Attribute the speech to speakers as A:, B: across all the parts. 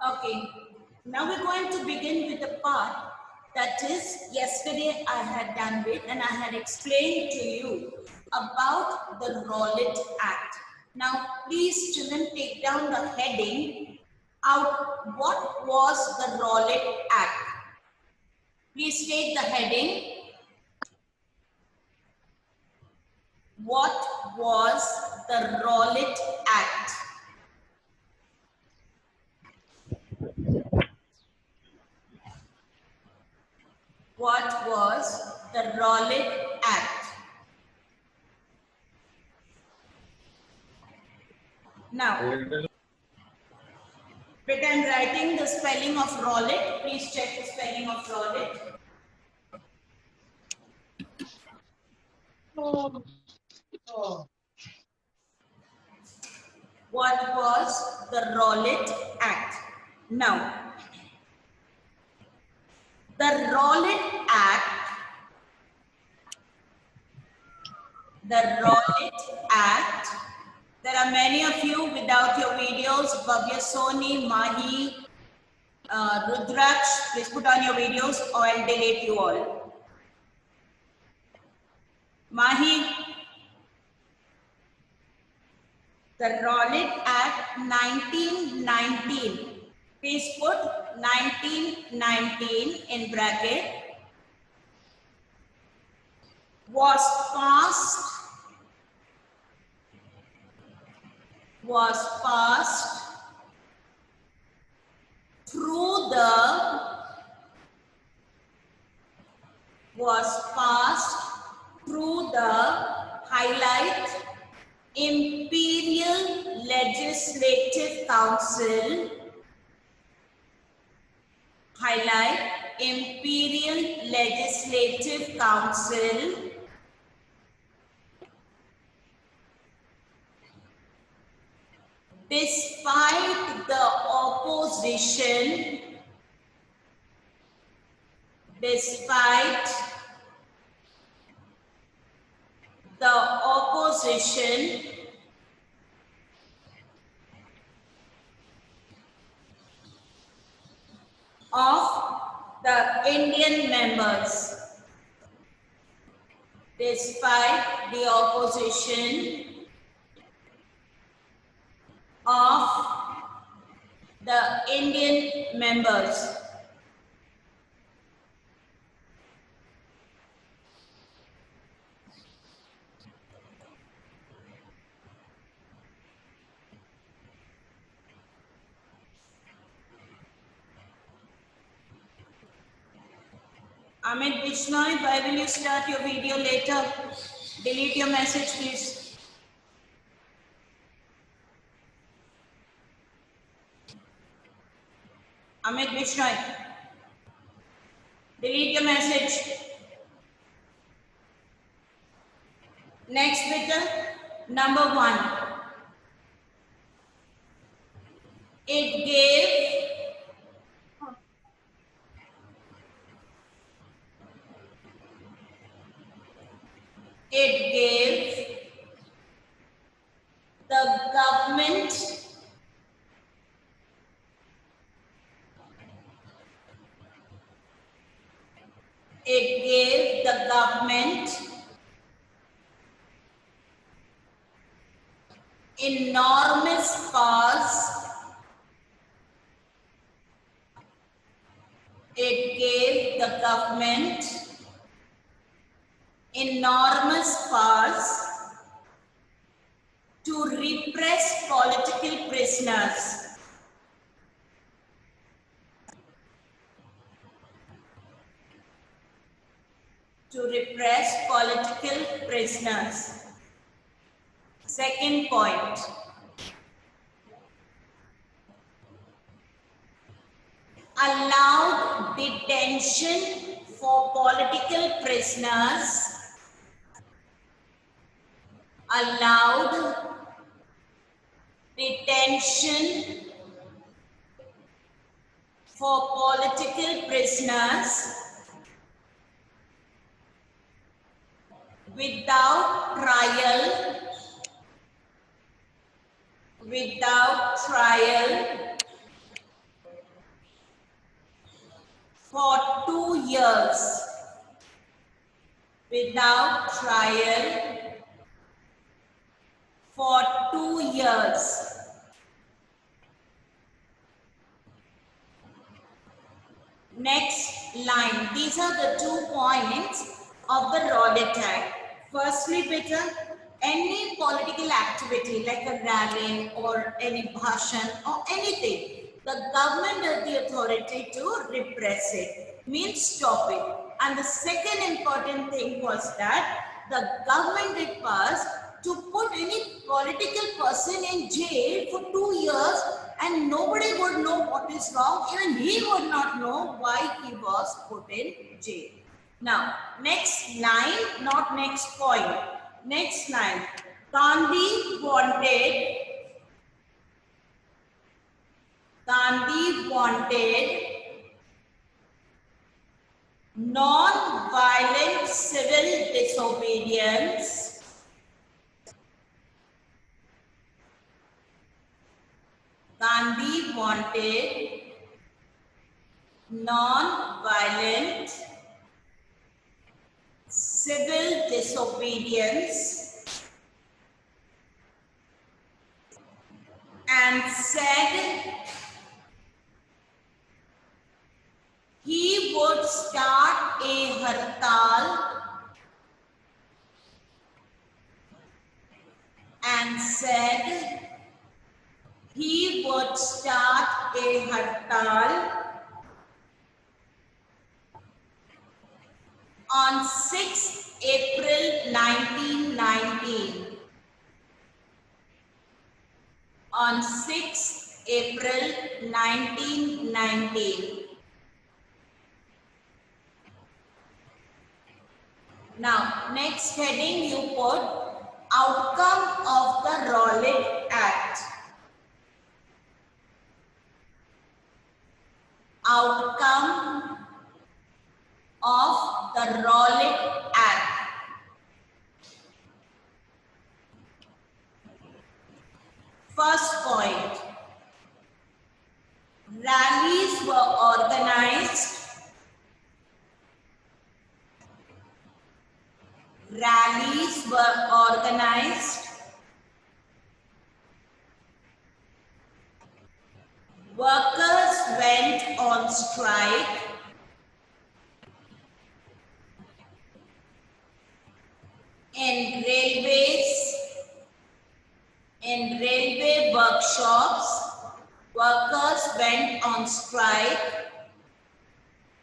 A: Okay, now we're going to begin with the part that is yesterday I had done with and I had explained to you about the Rowlatt Act. Now, please children take down the heading out. What was the Rowlatt Act? Please take the heading. What was the Rowlatt Act? What was the Rowlatt Act? Now, but I'm writing the spelling of Rowlatt. Please check the spelling of Rowlatt. What was the Rowlatt Act? Now, the Rowlatt Act, there are many of you without your videos. Bhavya Soni, Mahi, Rudraksh, please put on your videos or I'll delete you all. Mahi, the Rowlatt Act 1919. Please put 1919 in bracket. Was passed through the highlight Imperial Legislative Council, despite the opposition of the Indian members. Despite the opposition of the Indian members. Amit Bishnoi, why will you start your video later? Delete your message, please. Amit Bishnoi, delete your message. Next bit, number 1. It gave the government enormous powers. It gave the government enormous powers to repress political prisoners. Second point. Allowed detention for political prisoners. Without trial for 2 years without trial for 2 years. Next line. These are the 2 points of the Rowlatt Act. Firstly, beta, any political activity like a rally or any bhashan or anything, the government has the authority to repress it, means stop it. And the second important thing was that the government did pass to put any political person in jail for 2 years and nobody would know what is wrong. Even he would not know why he was put in jail. Now, next line, not next point. Next line. Gandhi wanted non-violent civil disobedience. Gandhi wanted non-violent civil disobedience and said he would start a hartal and said he would start a hartal on 6 April 1919. On 6 April 1919. Now, next heading you put outcome of the Rowlatt Act. Outcome of the Rowlatt Act. First point, rallies were organized. Rallies were organized. Workers went on strike. In railways, in railway workshops, workers went on strike.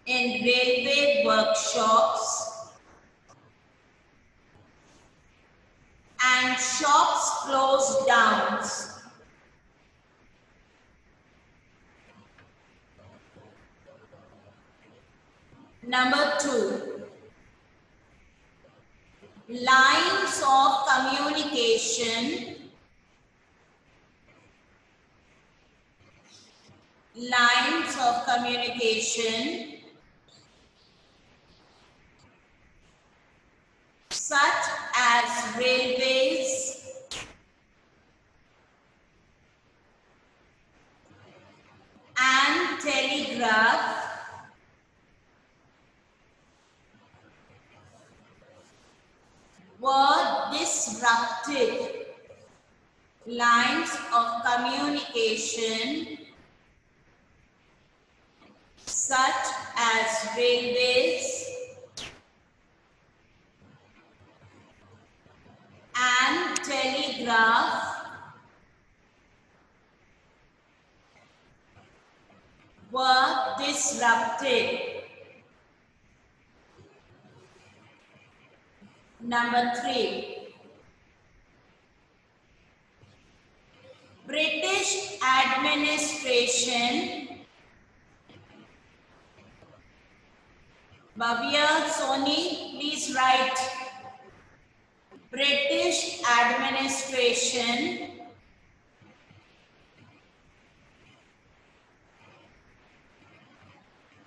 A: In railway workshops, and shops closed down. Number 2, lines of communication. Lines of communication such as railways, and telegraph were disrupted. Lines of communication such as railways and telegraph were disrupted. Number 3, British administration. Bhavya, Soni, please write. British administration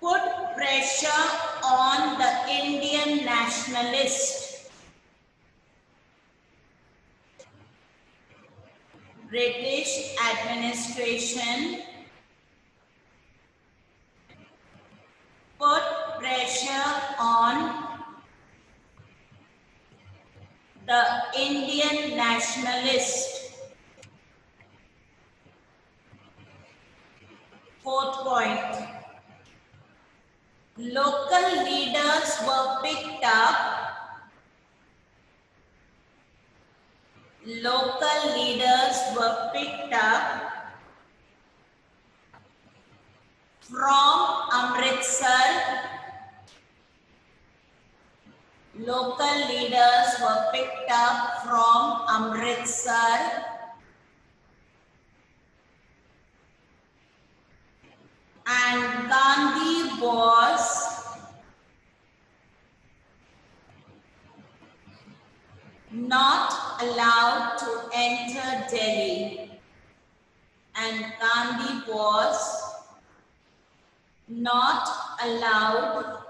A: put pressure on the Indian nationalists. British administration put the Indian nationalist. Fourth point, local leaders were picked up. Local leaders were picked up from Amritsar. Local leaders were picked up from Amritsar and Gandhi was not allowed to enter Delhi. And Gandhi was not allowed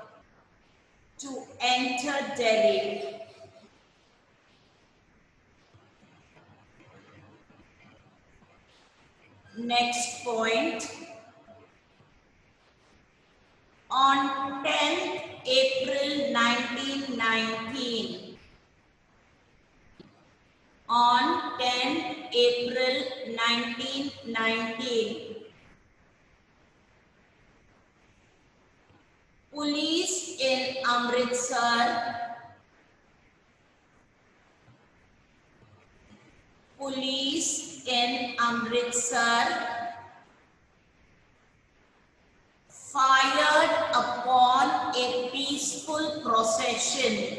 A: to enter Delhi. Next point. On 10th April 1919. On 10th April 1919. Police in Amritsar. Police in Amritsar fired upon a peaceful procession.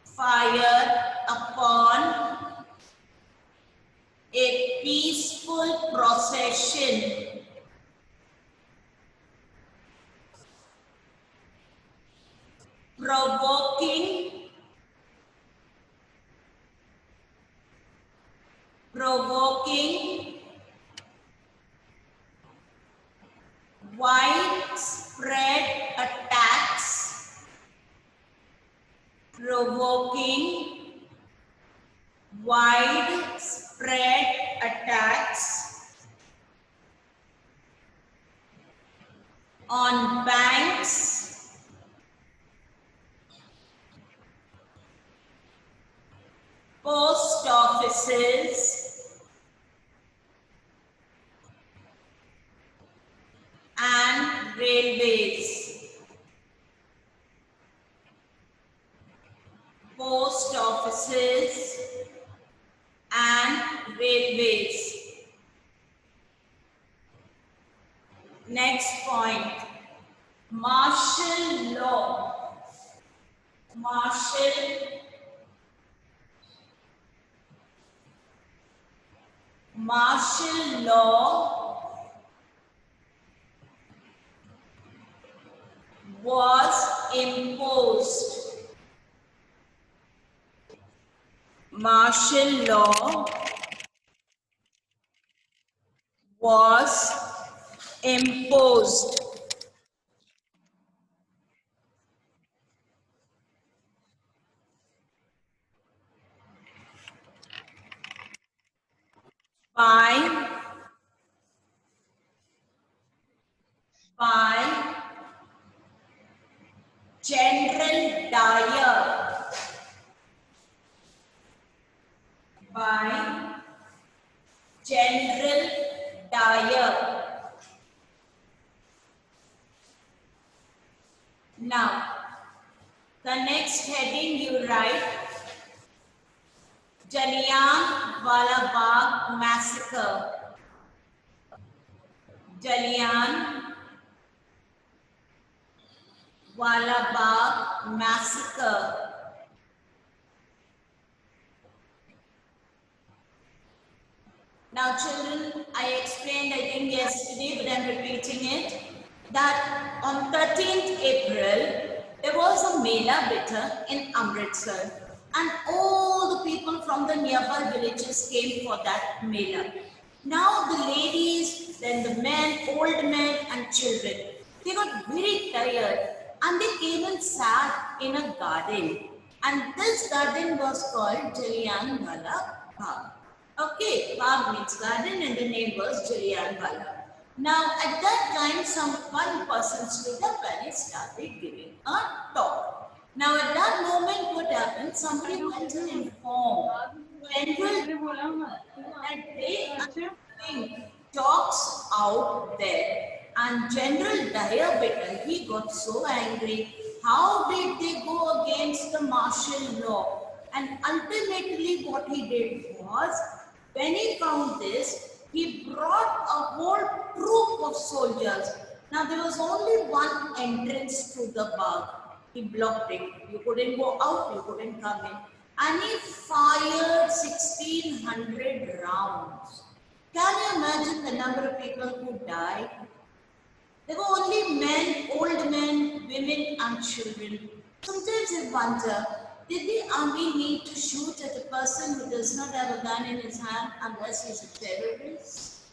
A: Fired upon a peaceful procession. Provoking widespread attacks. Provoking widespread attacks on banks, post offices, and railways. Post offices and railways. Next point, martial law. Martial law was imposed. Martial law was imposed by General Dyer. By General Dyer. Now, the next heading you write, Jallianwala Bagh Massacre. Jallianwala Bagh Massacre. Now children, I explained I think yesterday, but I'm repeating it, that on 13th April, there was a Mela Bitter in Amritsar and all the people from the nearby villages came for that Mela. Now the ladies, then the men, old men and children, they got very tired and they came and sat in a garden, and this garden was called Jallianwala Bagh. Okay, Bagh means garden and the name was Jallianwala. Now, at that time, one person stood up and he started giving a talk. Now, at that moment, what happened? Somebody went and informed general that they are giving talks out there. And General Diabetes, he got so angry. How did they go against the martial law? And ultimately, what he did was, when he found this, he brought a whole troop of soldiers. Now, there was only one entrance to the Bagh. He blocked it. You couldn't go out, you couldn't come in. And he fired 1600 rounds. Can you imagine the number of people who died? There were only men, old men, women, and children. Sometimes I wonder, did the army need to shoot at a person who does not have a gun in his hand unless he's a terrorist?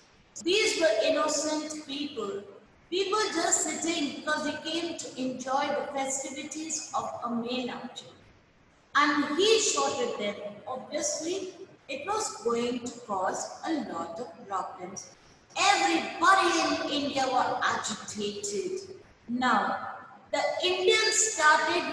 A: These were innocent people. People just sitting because they came to enjoy the festivities of a Meenakshi. And he shot at them. Obviously, it was going to cause a lot of problems. Everybody in India were agitated. Now, the Indians started,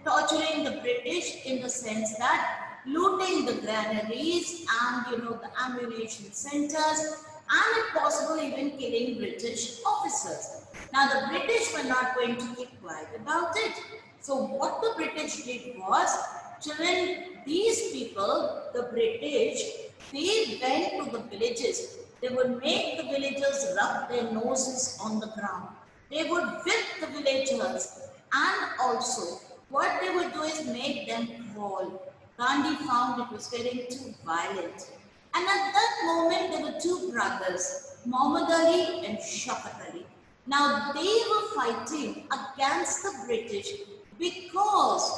A: torturing the British in the sense that looting the granaries and, the ammunition centers, and if possible, even killing British officers. Now, the British were not going to keep quiet about it. So, what the British did was, children, these people, the British, they went to the villages. They would make the villagers rub their noses on the ground. They would whip the villagers, and also what they would do is make them crawl. Gandhi found it was getting too violent. And at that moment, there were two brothers, Muhammad Ali and Shafat Ali. Now, they were fighting against the British because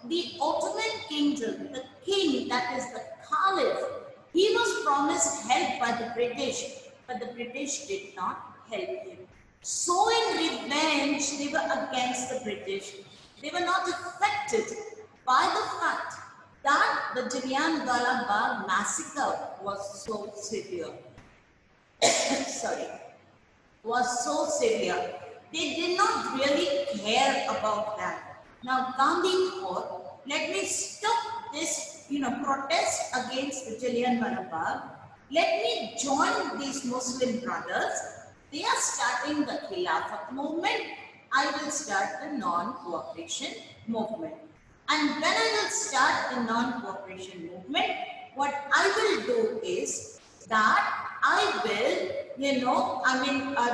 A: the Ottoman kingdom, the king, that is the Caliph, he was promised help by the British, but the British did not help him. So in revenge, they were against the British. They were not affected by the fact that the Jallianwala Bagh massacre was so severe. Sorry, was so severe. They did not really care about that. Now Gandhi thought, let me stop this, protest against the Jallianwala Bagh. Let me join these Muslim brothers. They are starting the Khilafat movement. I will start the non-cooperation movement. And when I will start the non-cooperation movement, what I will do is that I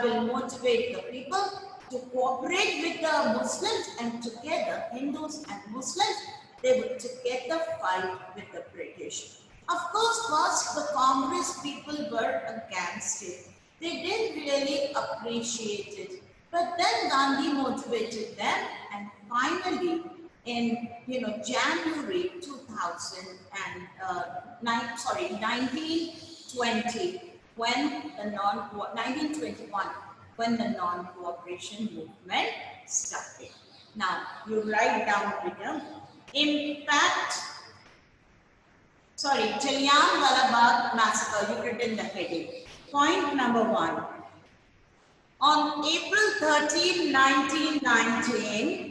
A: will motivate the people to cooperate with the Muslims, and together, Hindus and Muslims, they would together fight with the British. Of course, first the Congress people were against it. They didn't really appreciate it. But then Gandhi motivated them, and finally, in January 1920, when the 1921, when the non-cooperation movement started. Now you write down here. Jallianwala Bagh massacre. You written the heading. Point number 1. On April 13, 1919.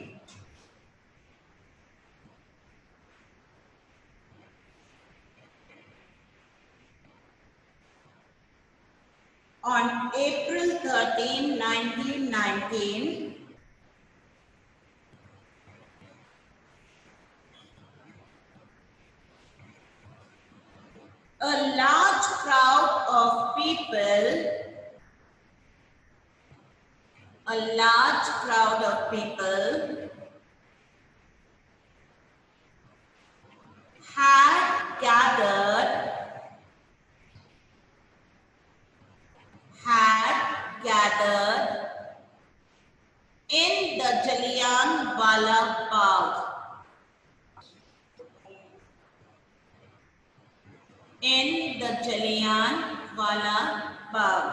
A: On April 13, 1919, a large crowd of people had gathered in the Jallianwala Bagh. In the Jallianwala Bagh.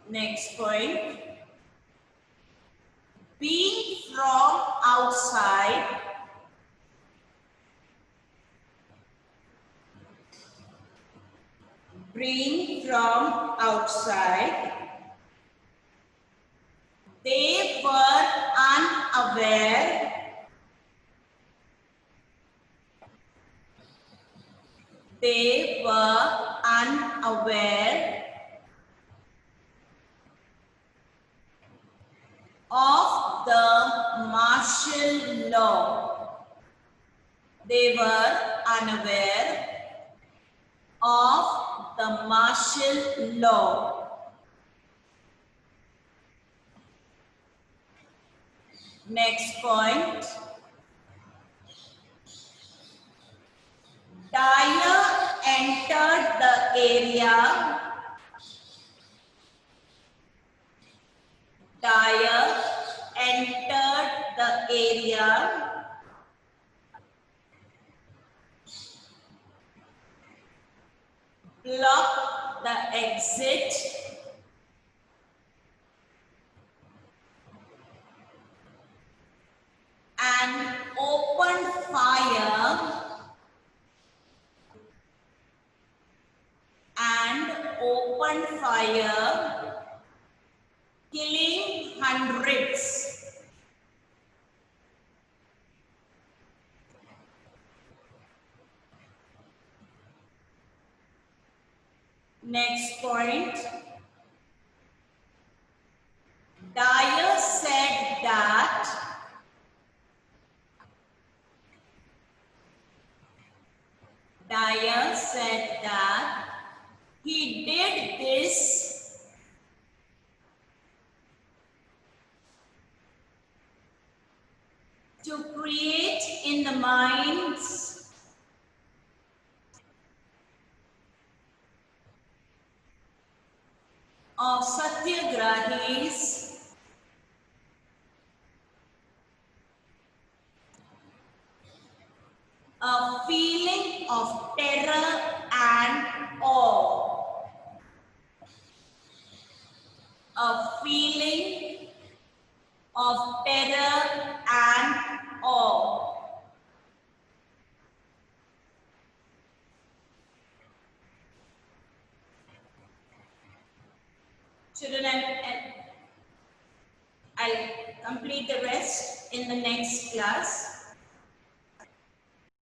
A: Next point. Being from outside, entering from outside. They were unaware of the martial law. They were unaware of the martial law. Next point. Dyer entered the area. Dyer entered the area. Blocked the exit. And opened fire. Killing hundreds. Next point. Dyer said that he did this to create in the minds of satyagrahis a feeling of terror and awe. A feeling of terror and awe. Children, I'll complete the rest in the next class.